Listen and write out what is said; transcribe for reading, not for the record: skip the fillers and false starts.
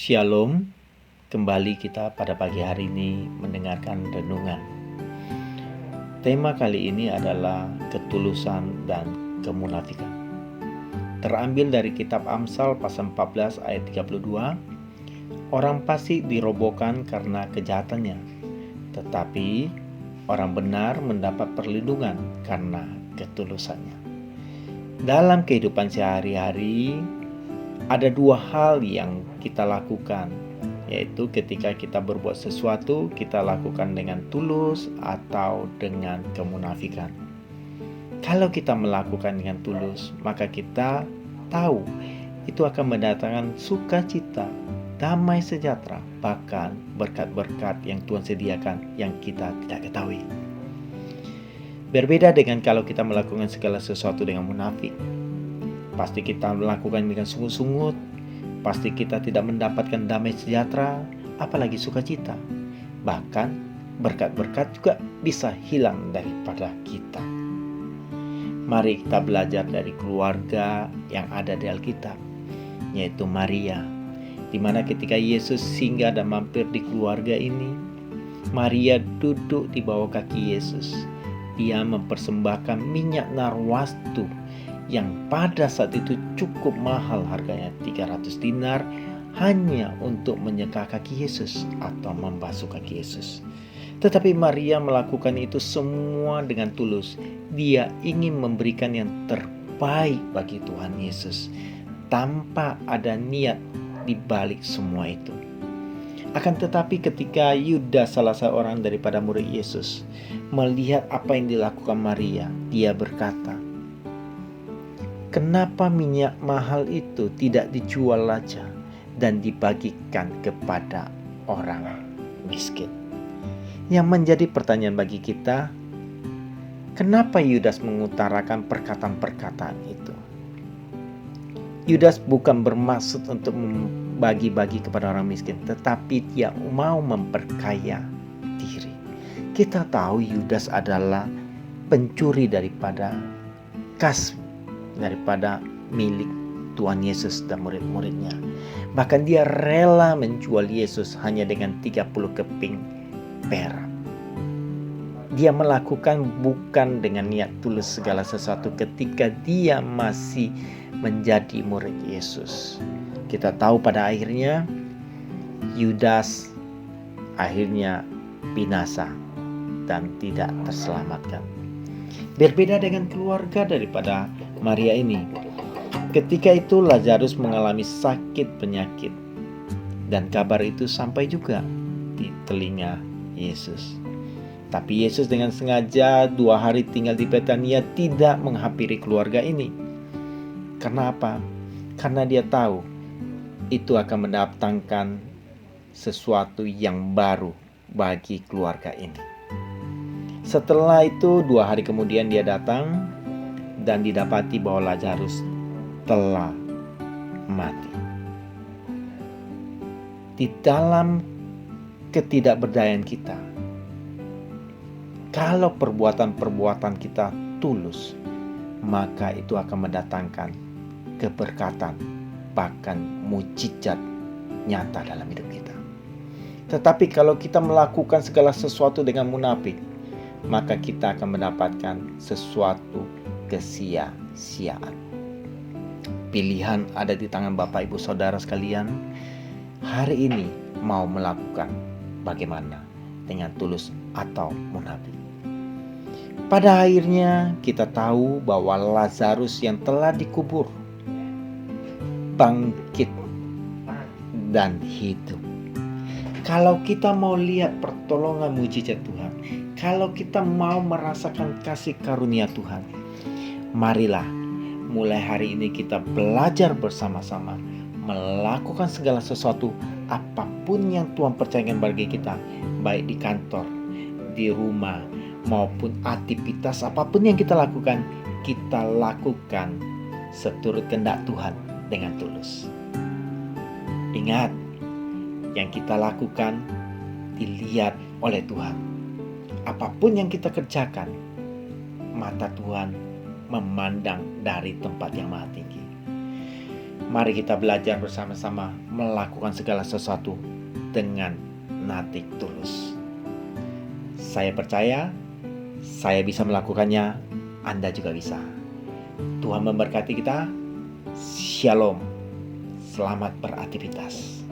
Shalom, kembali kita pada pagi hari ini mendengarkan renungan. Tema kali ini adalah ketulusan dan kemunafikan. Terambil dari kitab Amsal pasal 14 ayat 32. Orang fasik dirobohkan karena kejahatannya, tetapi orang benar mendapat perlindungan karena ketulusannya. Dalam kehidupan sehari-hari, ada dua hal yang kita lakukan, yaitu ketika kita berbuat sesuatu, kita lakukan dengan tulus atau dengan kemunafikan. Kalau kita melakukan dengan tulus, maka kita tahu itu akan mendatangkan sukacita, damai sejahtera, bahkan berkat-berkat yang Tuhan sediakan yang kita tidak ketahui. Berbeda dengan kalau kita melakukan segala sesuatu dengan munafik. Pasti kita melakukan dengan sungut-sungut, pasti kita tidak mendapatkan damai sejahtera, apalagi sukacita. Bahkan berkat-berkat juga bisa hilang daripada kita. Mari kita belajar dari keluarga yang ada di Alkitab, yaitu Maria, di mana ketika Yesus singgah dan mampir di keluarga ini, Maria duduk di bawah kaki Yesus. Dia mempersembahkan minyak narwastu yang pada saat itu cukup mahal harganya, 300 dinar, hanya untuk menyeka kaki Yesus atau membasuh kaki Yesus. Tetapi Maria melakukan itu semua dengan tulus. Dia ingin memberikan yang terbaik bagi Tuhan Yesus, tanpa ada niat di balik semua itu. Akan tetapi ketika Yudas, salah seorang daripada murid Yesus, melihat apa yang dilakukan Maria, dia berkata, "Kenapa minyak mahal itu tidak dijual saja dan dibagikan kepada orang miskin?" Yang menjadi pertanyaan bagi kita, kenapa Yudas mengutarakan perkataan-perkataan itu? Yudas bukan bermaksud untuk membagi-bagi kepada orang miskin, tetapi dia mau memperkaya diri. Kita tahu Yudas adalah pencuri daripada kas, daripada milik Tuhan Yesus dan murid-muridnya. Bahkan dia rela menjual Yesus hanya dengan 30 keping perak. Dia melakukan bukan dengan niat tulus segala sesuatu ketika dia masih menjadi murid Yesus. Kita tahu pada akhirnya Yudas akhirnya binasa dan tidak terselamatkan. Berbeda dengan keluarga daripada Maria ini. Ketika itu Lazarus mengalami sakit penyakit, dan kabar itu sampai juga di telinga Yesus. Tapi Yesus dengan sengaja 2 hari tinggal di Betania, tidak menghampiri keluarga ini. Karena apa? Karena dia tahu itu akan mendatangkan sesuatu yang baru bagi keluarga ini. Setelah itu 2 hari kemudian dia datang dan didapati bahwa Lazarus telah mati. Di dalam ketidakberdayaan kita, kalau perbuatan-perbuatan kita tulus, maka itu akan mendatangkan keberkatan, bahkan mujizat nyata dalam hidup kita. Tetapi kalau kita melakukan segala sesuatu dengan munafik, maka kita akan mendapatkan sesuatu kesia-siaan. Pilihan ada di tangan Bapak Ibu Saudara sekalian. Hari ini mau melakukan bagaimana, dengan tulus atau munafik. Pada akhirnya kita tahu bahwa Lazarus yang telah dikubur bangkit dan hidup. Kalau kita mau lihat pertolongan mujizat Tuhan, kalau kita mau merasakan kasih karunia Tuhan, marilah mulai hari ini kita belajar bersama-sama melakukan segala sesuatu apapun yang Tuhan percayakan bagi kita, baik di kantor, di rumah, maupun aktivitas apapun yang kita lakukan seturut kehendak Tuhan dengan tulus. Ingat, yang kita lakukan dilihat oleh Tuhan. Apapun yang kita kerjakan, mata Tuhan memandang dari tempat yang maha tinggi. Mari kita belajar bersama-sama melakukan segala sesuatu dengan natik tulus. Saya percaya saya bisa melakukannya, Anda juga bisa. Tuhan memberkati kita. Shalom. Selamat beraktivitas.